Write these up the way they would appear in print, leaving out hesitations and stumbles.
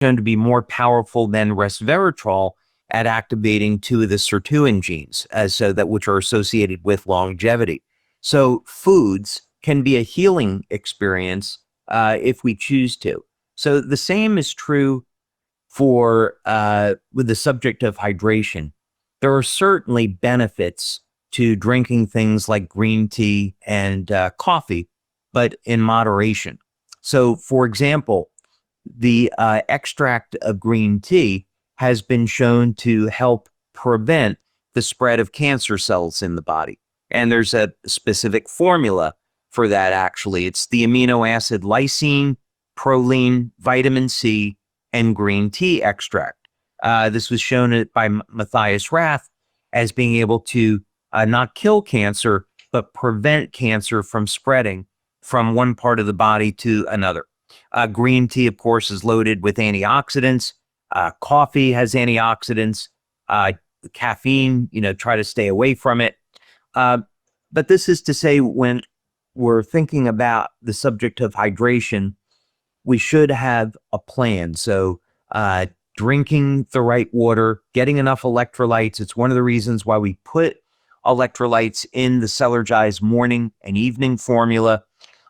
shown to be more powerful than resveratrol at activating two of the sirtuin genes, which are associated with longevity. So foods can be a healing experience if we choose to. So the same is true for with the subject of hydration. There are certainly benefits to drinking things like green tea and coffee, but in moderation. So, for example, the extract of green tea has been shown to help prevent the spread of cancer cells in the body. And there's a specific formula for that, actually. It's the amino acid lysine, proline, vitamin C, and green tea extract. This was shown by Matthias Rath as being able to not kill cancer, but prevent cancer from spreading from one part of the body to another. Green tea, of course, is loaded with antioxidants. Coffee has antioxidants. Caffeine, try to stay away from it. But this is to say, when we're thinking about the subject of hydration, we should have a plan. So drinking the right water, getting enough electrolytes. It's one of the reasons why we put electrolytes in the Celergize morning and evening formula.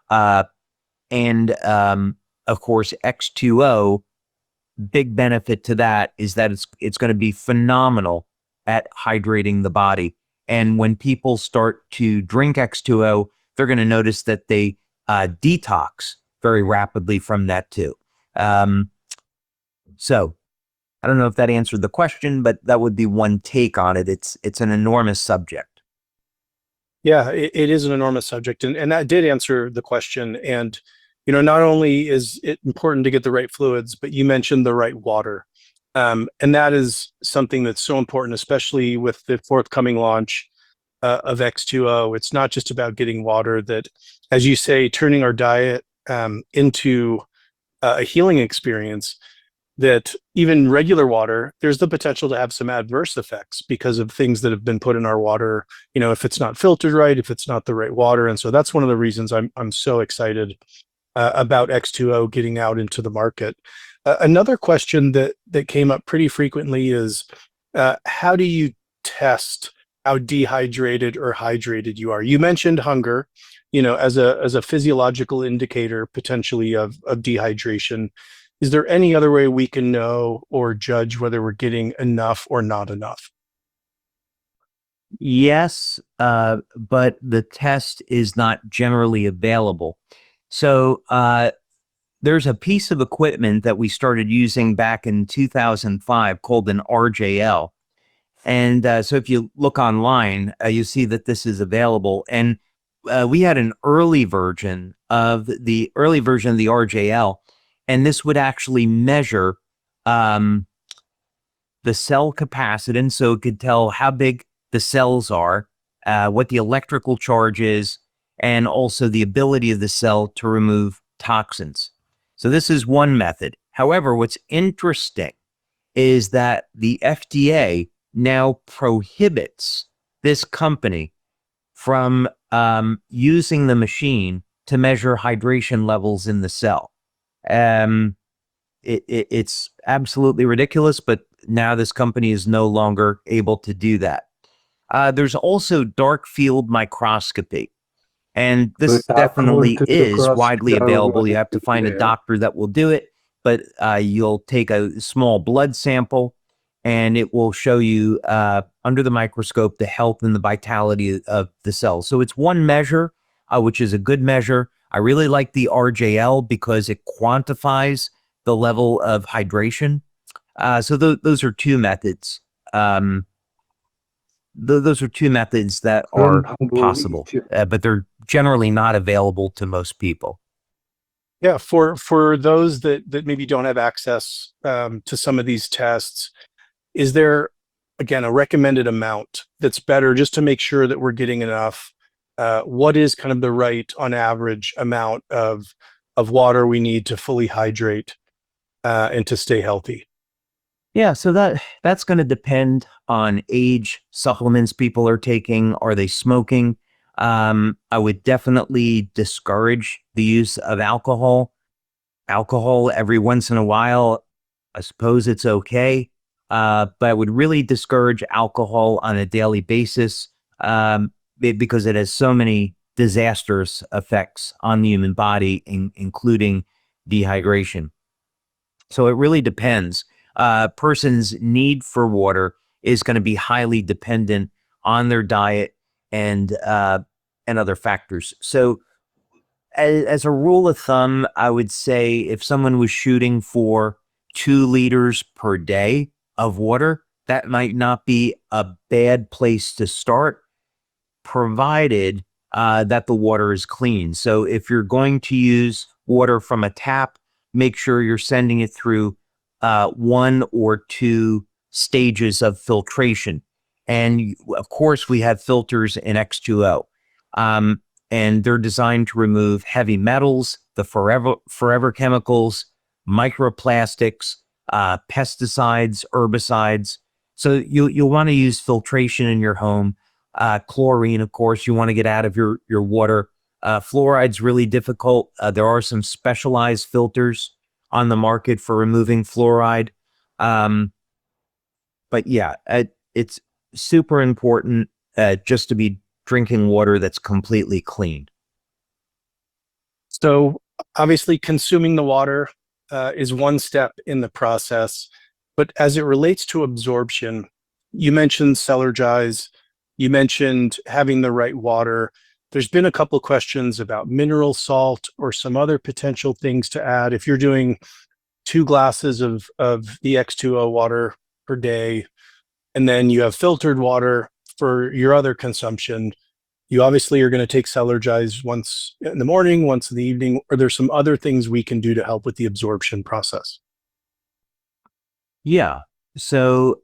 And of course, X2O, big benefit to that is that it's going to be phenomenal at hydrating the body. And when people start to drink X2O, they're going to notice that they detox very rapidly from that too. So I don't know if that answered the question, but that would be one take on it. It's an enormous subject. Yeah, it is an enormous subject. And that did answer the question. And, not only is it important to get the right fluids, but you mentioned the right water. And that is something that's so important, especially with the forthcoming launch of X2O. It's not just about getting water, that, as you say, turning our diet into a healing experience, that even regular water, there's the potential to have some adverse effects because of things that have been put in our water, if it's not filtered right, if it's not the right water. And so that's one of the reasons I'm so excited about X2O getting out into the market. Another question that came up pretty frequently is, how do you test how dehydrated or hydrated you are? You mentioned hunger, as a physiological indicator potentially of dehydration. Is there any other way we can know or judge whether we're getting enough or not enough? Yes, but the test is not generally available. So there's a piece of equipment that we started using back in 2005 called an RJL. And so if you look online, you see that this is available. And we had an early version of the RJL, and this would actually measure the cell capacitance, so it could tell how big the cells are, what the electrical charge is, and also the ability of the cell to remove toxins. So this is one method. However, what's interesting is that the FDA now prohibits this company from using the machine to measure hydration levels in the cell. It's absolutely ridiculous, but now this company is no longer able to do that. There's also dark field microscopy, and this definitely is widely available. You have to find a doctor that will do it, but you'll take a small blood sample and it will show you under the microscope the health and the vitality of the cells. So it's one measure, which is a good measure. I really like the RJL because it quantifies the level of hydration. So those are two methods. Those are two methods that are possible, but they're generally not available to most people. Yeah, for those that maybe don't have access to some of these tests, is there, again, a recommended amount that's better just to make sure that we're getting enough? What is kind of the right, on average, amount of water we need to fully hydrate and to stay healthy? Yeah, so that's going to depend on age, supplements people are taking, are they smoking? I would definitely discourage the use of alcohol. Alcohol every once in a while I suppose it's okay, but I would really discourage alcohol on a daily basis because it has so many disastrous effects on the human body, including dehydration. So it really depends. A person's need for water is going to be highly dependent on their diet and other factors. So as a rule of thumb, I would say if someone was shooting for 2 liters per day of water, that might not be a bad place to start, provided that the water is clean. So if you're going to use water from a tap, make sure you're sending it through 1 or 2 stages of filtration. And of course, we have filters in X2O. And they're designed to remove heavy metals, the forever chemicals, microplastics, pesticides, herbicides. So you'll want to use filtration in your home. Chlorine, of course, you want to get out of your water. Fluoride's really difficult. There are some specialized filters on the market for removing fluoride. But yeah, it's super important just to be drinking water that's completely clean. So obviously consuming the water is one step in the process, but as it relates to absorption, you mentioned Celergize, you mentioned having the right water. There's been a couple questions about mineral salt or some other potential things to add. If you're doing 2 glasses of the X2O water per day, and then you have filtered water for your other consumption, you obviously are going to take Celergize once in the morning, once in the evening, or there's some other things we can do to help with the absorption process. Yeah. So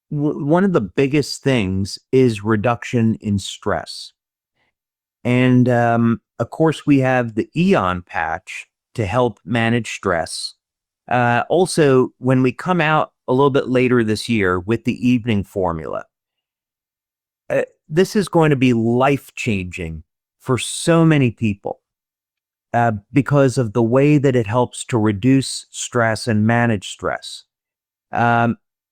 one of the biggest things is reduction in stress. And of course, we have the Eon patch to help manage stress. Also, when we come out a little bit later this year with the evening formula, this is going to be life-changing for so many people because of the way that it helps to reduce stress and manage stress.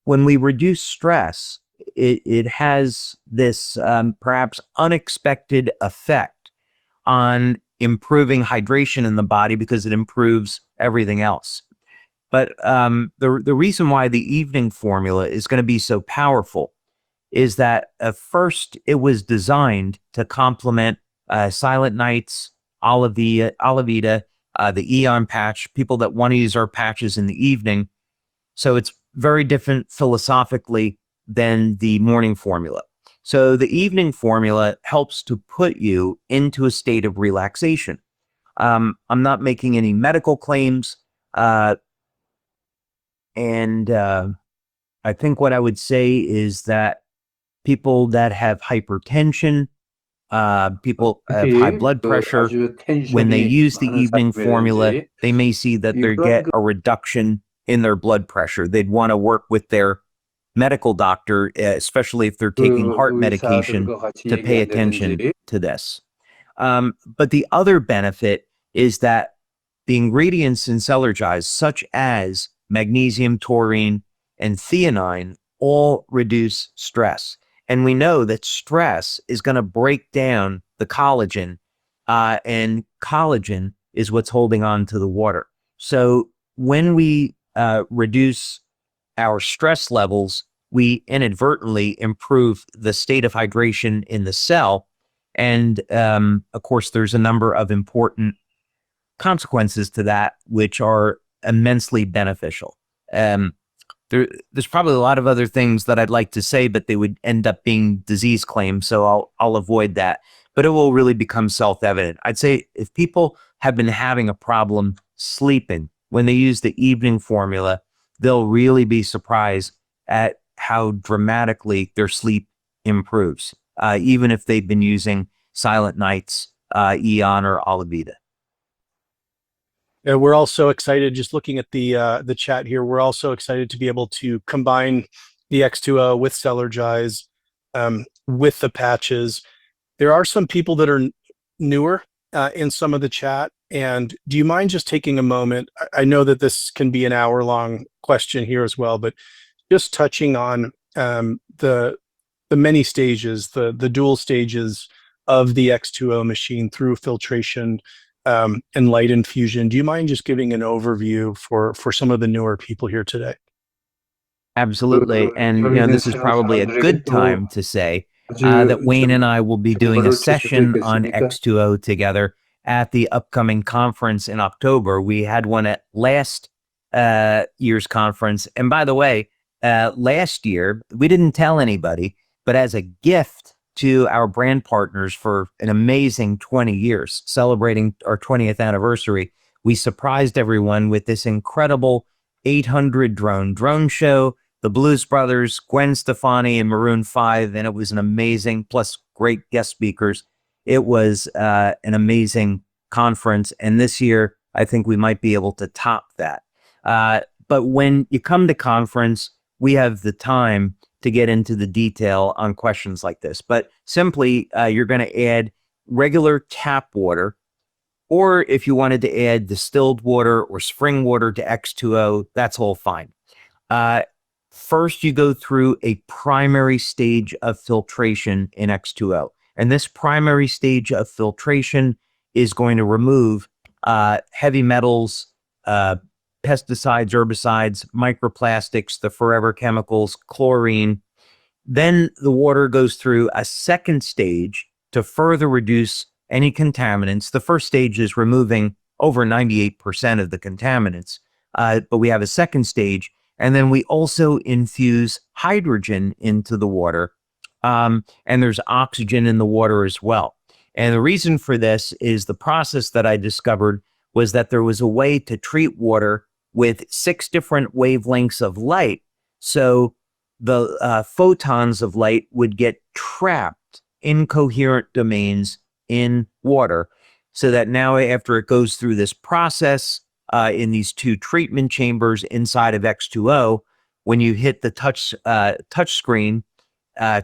When we reduce stress, it has this perhaps unexpected effect on improving hydration in the body because it improves everything else. But the reason why the evening formula is going to be so powerful is that first it was designed to complement Silent Nights, Olivita, the Eon patch, people that want to use our patches in the evening. So it's very different philosophically than the morning formula. So the evening formula helps to put you into a state of relaxation. I'm not making any medical claims. And I think what I would say is that people that have hypertension, people have high blood pressure, 아주 when they 텐션이 use the 많은 evening formula, 사람이라든지 they may see that they get a reduction in their blood pressure. They'd want to work with their medical doctor, especially if they're taking heart medication, 의사들과 같이 to pay attention 얘기한다든지 to this. But the other benefit is that the ingredients in Celergize, such as magnesium, taurine, and theanine, all reduce stress. And we know that stress is going to break down the collagen, and collagen is what's holding on to the water. So when we reduce our stress levels, we inadvertently improve the state of hydration in the cell. And of course, there's a number of important consequences to that, which are immensely beneficial. There's probably a lot of other things that I'd like to say, but they would end up being disease claims, so I'll avoid that. But it will really become self-evident. I'd say if people have been having a problem sleeping when they use the evening formula, they'll really be surprised at how dramatically their sleep improves, even if they've been using Silent Nights, Eon, or Olivita. We're also excited, just looking at the chat here, we're also excited to be able to combine the X2O with Celergize, with the patches. There are some people that are newer in some of the chat, And do you mind just taking a moment? I know that this can be an hour-long question here as well, but just touching on the many stages, the dual stages of the X2O machine through filtration and light infusion. Do you mind just giving an overview for some of the newer people here today? Absolutely. And, this is probably a good time to say that Wayne and I will be doing a session on X2O together at the upcoming conference in October. We had one at last year's conference. And by the way, last year, we didn't tell anybody, but as a gift to our brand partners for an amazing 20 years, celebrating our 20th anniversary, we surprised everyone with this incredible 800 drone show, the Blues Brothers, Gwen Stefani and Maroon 5, and it was an amazing, plus great guest speakers. It was an amazing conference, and this year, I think we might be able to top that. But when you come to conference, we have the time to get into the detail on questions like this. But simply, you're going to add regular tap water, or if you wanted to add distilled water or spring water to X2O, that's all fine. First, you go through a primary stage of filtration in X2O. And this primary stage of filtration is going to remove heavy metals, pesticides, herbicides, microplastics, the forever chemicals, chlorine. Then the water goes through a second stage to further reduce any contaminants. The first stage is removing over 98% of the contaminants, but we have a second stage, and then we also infuse hydrogen into the water, and there's oxygen in the water as well. And the reason for this is the process that I discovered was that there was a way to treat water with 6 different wavelengths of light, so the photons of light would get trapped in coherent domains in water, so that now after it goes through this process in these 2 treatment chambers inside of X2O, when you hit the touch screen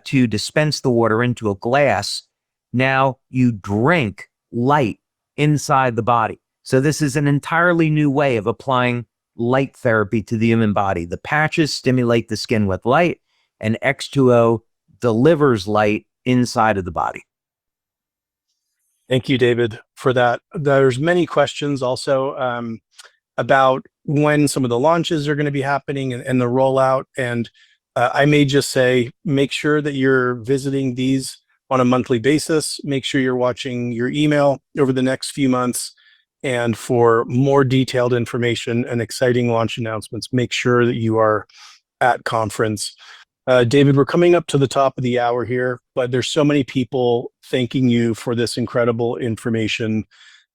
to dispense the water into a glass, now you drink light inside the body. So this is an entirely new way of applying light therapy to the human body. The patches stimulate the skin with light, and X2O delivers light inside of the body. Thank you, David, for that. There's many questions also about when some of the launches are going to be happening and the rollout. And I may just say, make sure that you're visiting these on a monthly basis. Make sure you're watching your email over the next few months. And for more detailed information and exciting launch announcements, make sure that you are at conference. David, we're coming up to the top of the hour here, but there's so many people thanking you for this incredible information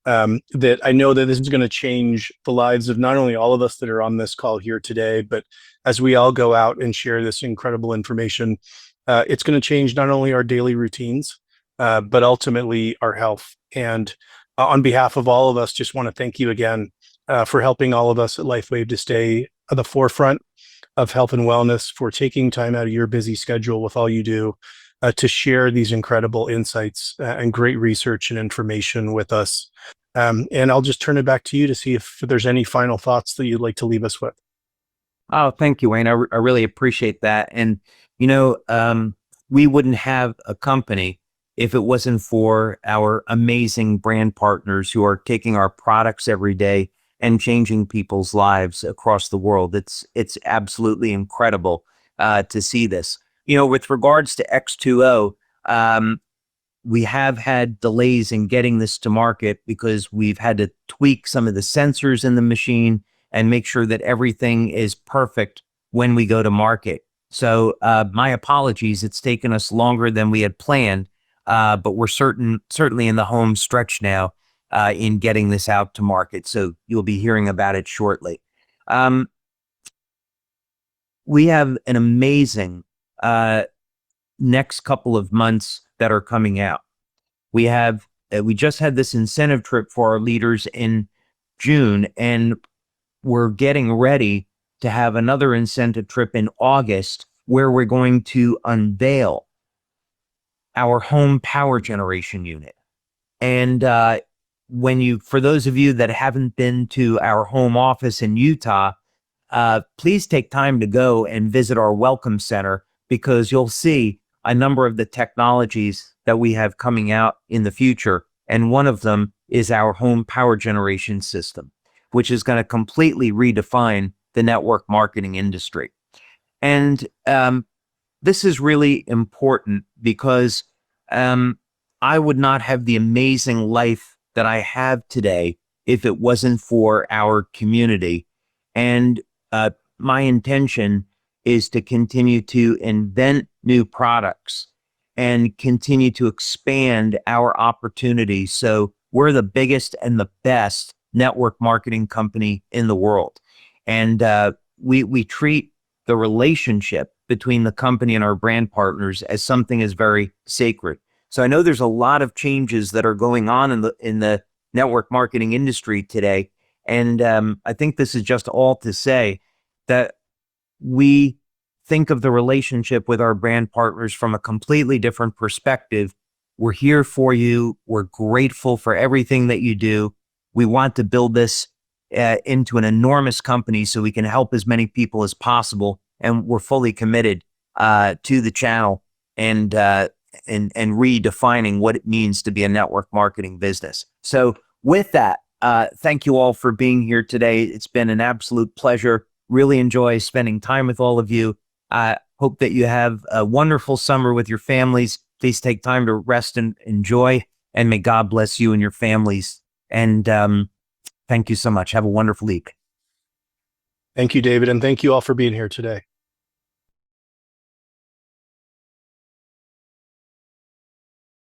that I know that this is going to change the lives of not only all of us that are on this call here today, but as we all go out and share this incredible information, it's going to change not only our daily routines, but ultimately our health. And on behalf of all of us, just want to thank you again for helping all of us at LifeWave to stay at the forefront of health and wellness, for taking time out of your busy schedule with all you do to share these incredible insights and great research and information with us. And I'll just turn it back to you to see if there's any final thoughts that you'd like to leave us with. Oh, thank you, Wayne. I really appreciate that. And, we wouldn't have a company if it wasn't for our amazing brand partners who are taking our products every day and changing people's lives across the world. It's absolutely incredible to see this. With regards to X2O, we have had delays in getting this to market because we've had to tweak some of the sensors in the machine and make sure that everything is perfect when we go to market. So my apologies, it's taken us longer than we had planned, but we're certainly in the home stretch now in getting this out to market. So you'll be hearing about it shortly. We have an amazing next couple of months that are coming out. We just had this incentive trip for our leaders in June, and we're getting ready to have another incentive trip in August where we're going to unveil our home power generation unit. And for those of you that haven't been to our home office in Utah, please take time to go and visit our Welcome Center, because you'll see a number of the technologies that we have coming out in the future. And one of them is our home power generation system, which is going to completely redefine the network marketing industry. And this is really important because I would not have the amazing life that I have today if it wasn't for our community. And my intention is to continue to invent new products and continue to expand our opportunities. So we're the biggest and the best network marketing company in the world. And we treat the relationship between the company and our brand partners as something as very sacred. So I know there's a lot of changes that are going on in the network marketing industry today. And I think this is just all to say that we think of the relationship with our brand partners from a completely different perspective. We're here for you. We're grateful for everything that you do. We want to build this into an enormous company so we can help as many people as possible. And we're fully committed to the channel and redefining what it means to be a network marketing business. So with that, thank you all for being here today. It's been an absolute pleasure. Really enjoy spending time with all of you. I hope that you have a wonderful summer with your families. Please take time to rest and enjoy, and may God bless you and your families. And thank you so much. Have a wonderful week. Thank you, David, and thank you all for being here today.